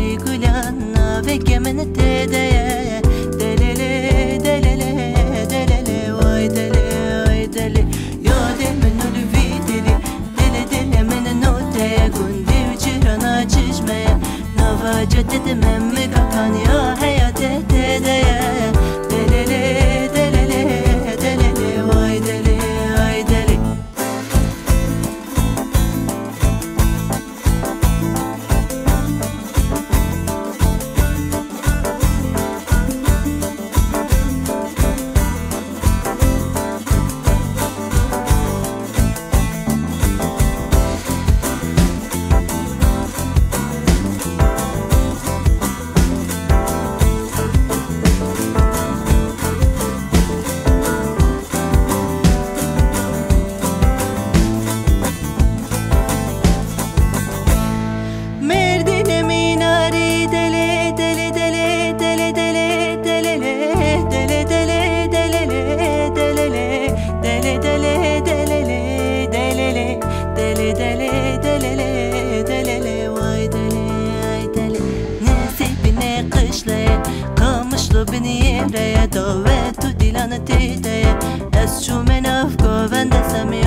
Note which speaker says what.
Speaker 1: بری گلان و گمن تدیه دلله دلله دلله وای دلله وای دلله یاد من الوی دلی دل دل من نوته گندی و چهران چشمه نواجت دمم مگان یا حیات تدیه دلله دلله دلله وای دلله وای دلله بني ريا دوت وديلان تيدي أسشو من أفكو فاندسامي